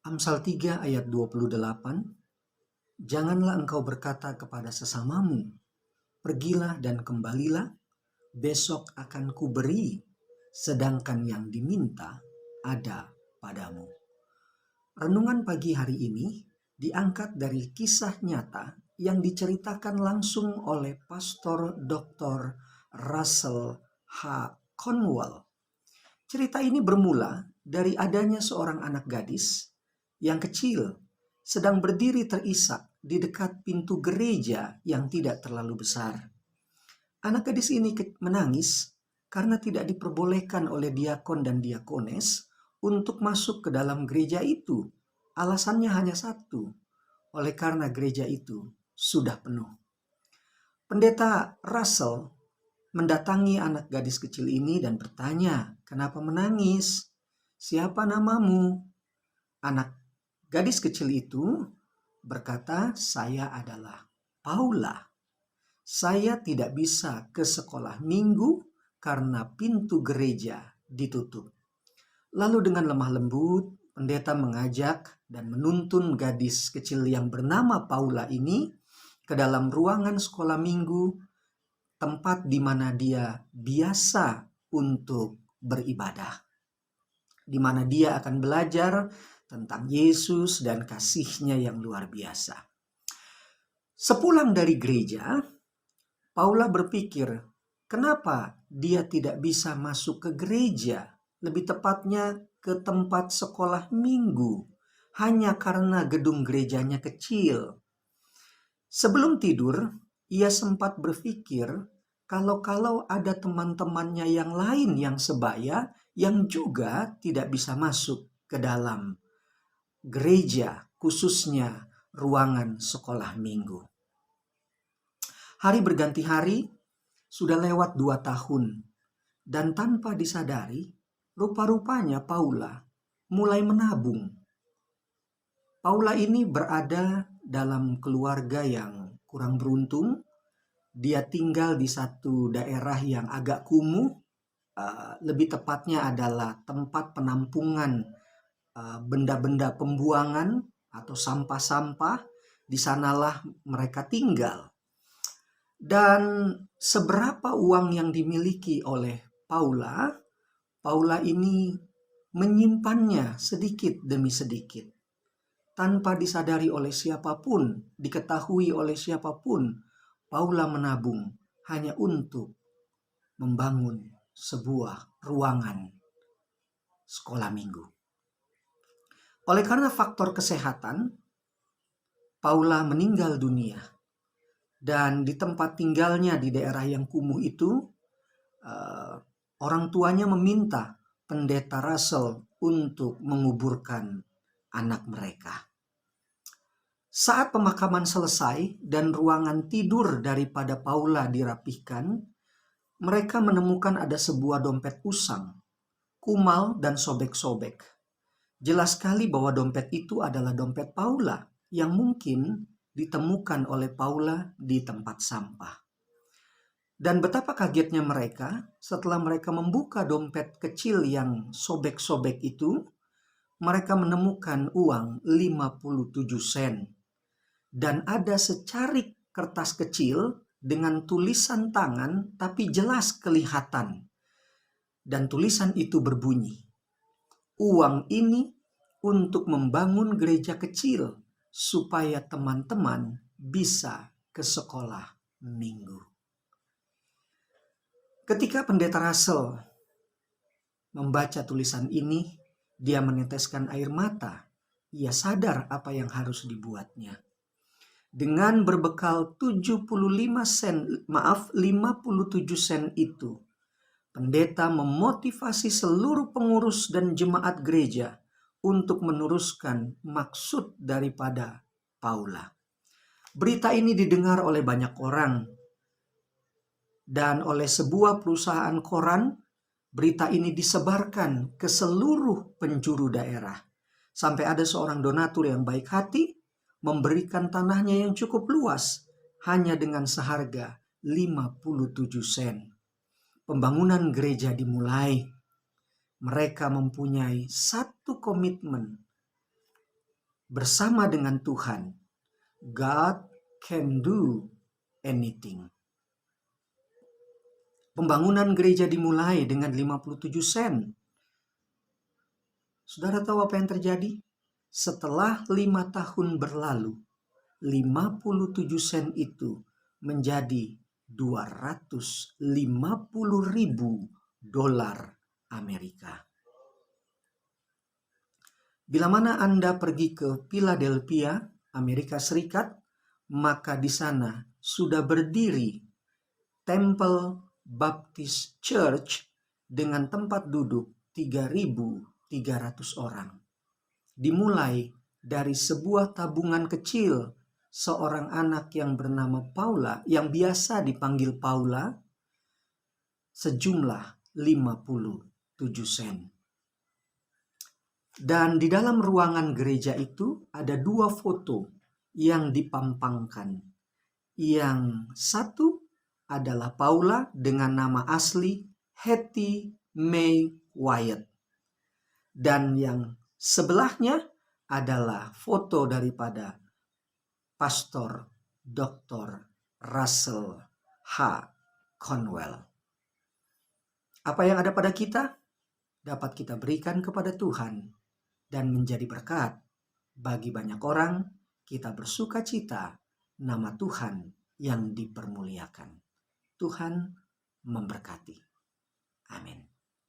Amsal 3 ayat 28, janganlah engkau berkata kepada sesamamu, pergilah dan kembalilah, besok akan kuberi, sedangkan yang diminta ada padamu. Renungan pagi hari ini diangkat dari kisah nyata yang diceritakan langsung oleh Pastor Dr. Russell H. Conwell. Cerita ini bermula dari adanya seorang anak gadis yang kecil sedang berdiri terisak di dekat pintu gereja yang tidak terlalu besar. Anak gadis ini menangis karena tidak diperbolehkan oleh diakon dan diakones untuk masuk ke dalam gereja itu. Alasannya hanya satu, oleh karena gereja itu sudah penuh. Pendeta Russell mendatangi anak gadis kecil ini dan bertanya, "Kenapa menangis? Siapa namamu?" Anak gadis kecil itu berkata, "Saya adalah Paula. Saya tidak bisa ke sekolah minggu karena pintu gereja ditutup." Lalu dengan lemah lembut, pendeta mengajak dan menuntun gadis kecil yang bernama Paula ini ke dalam ruangan sekolah minggu, tempat di mana dia biasa untuk beribadah, di mana dia akan belajar tentang Yesus dan kasih-Nya yang luar biasa. Sepulang dari gereja, Paula berpikir, kenapa dia tidak bisa masuk ke gereja, lebih tepatnya ke tempat sekolah minggu, hanya karena gedung gerejanya kecil. Sebelum tidur, ia sempat berpikir kalau ada teman-temannya yang lain yang sebaya yang juga tidak bisa masuk ke dalam gereja, khususnya ruangan sekolah minggu. Hari berganti hari, sudah lewat 2 tahun, dan tanpa disadari, rupa-rupanya Paula mulai menabung. Paula ini berada dalam keluarga yang kurang beruntung. Dia tinggal di satu daerah yang agak kumuh, lebih tepatnya adalah tempat penampungan benda-benda pembuangan atau sampah-sampah. Di sanalah mereka tinggal. Dan seberapa uang yang dimiliki oleh Paula, Paula ini menyimpannya sedikit demi sedikit. Tanpa disadari oleh siapapun, diketahui oleh siapapun, Paula menabung hanya untuk membangun sebuah ruangan sekolah minggu. Oleh karena faktor kesehatan, Paula meninggal dunia. Dan di tempat tinggalnya di daerah yang kumuh itu, orang tuanya meminta pendeta Russell untuk menguburkan anak mereka. Saat pemakaman selesai dan ruangan tidur daripada Paula dirapihkan, mereka menemukan ada sebuah dompet usang, kumal dan sobek-sobek. Jelas sekali bahwa dompet itu adalah dompet Paula yang mungkin ditemukan oleh Paula di tempat sampah. Dan betapa kagetnya mereka setelah mereka membuka dompet kecil yang sobek-sobek itu, mereka menemukan uang 57 sen. Dan ada secarik kertas kecil dengan tulisan tangan tapi jelas kelihatan. Dan tulisan itu berbunyi, "Uang ini untuk membangun gereja kecil supaya teman-teman bisa ke sekolah minggu." Ketika pendeta Russell membaca tulisan ini, dia meneteskan air mata. Ia sadar apa yang harus dibuatnya. Dengan berbekal 57 sen itu, pendeta memotivasi seluruh pengurus dan jemaat gereja untuk meneruskan maksud daripada Paula. Berita ini didengar oleh banyak orang, dan oleh sebuah perusahaan koran, berita ini disebarkan ke seluruh penjuru daerah. Sampai ada seorang donatur yang baik hati memberikan tanahnya yang cukup luas hanya dengan seharga 57 sen. Pembangunan gereja dimulai. Mereka mempunyai satu komitmen bersama dengan Tuhan, God can do anything. Pembangunan gereja dimulai dengan 57 sen. Saudara tahu apa yang terjadi? Setelah 5 tahun berlalu, 57 sen itu menjadi 250.000 dolar Amerika. Bila mana Anda pergi ke Philadelphia, Amerika Serikat, maka di sana sudah berdiri Temple Baptist Church dengan tempat duduk 3.300 orang. Dimulai dari sebuah tabungan kecil seorang anak yang bernama Paula, yang biasa dipanggil Paula, sejumlah 57 sen. Dan di dalam ruangan gereja itu ada 2 foto yang dipampangkan. Yang satu adalah Paula dengan nama asli Hattie May Wyatt. Dan yang sebelahnya adalah foto daripada Pastor Dr. Russell H. Conwell. Apa yang ada pada kita dapat kita berikan kepada Tuhan dan menjadi berkat bagi banyak orang. Kita bersuka cita, nama Tuhan yang dipermuliakan. Tuhan memberkati. Amin.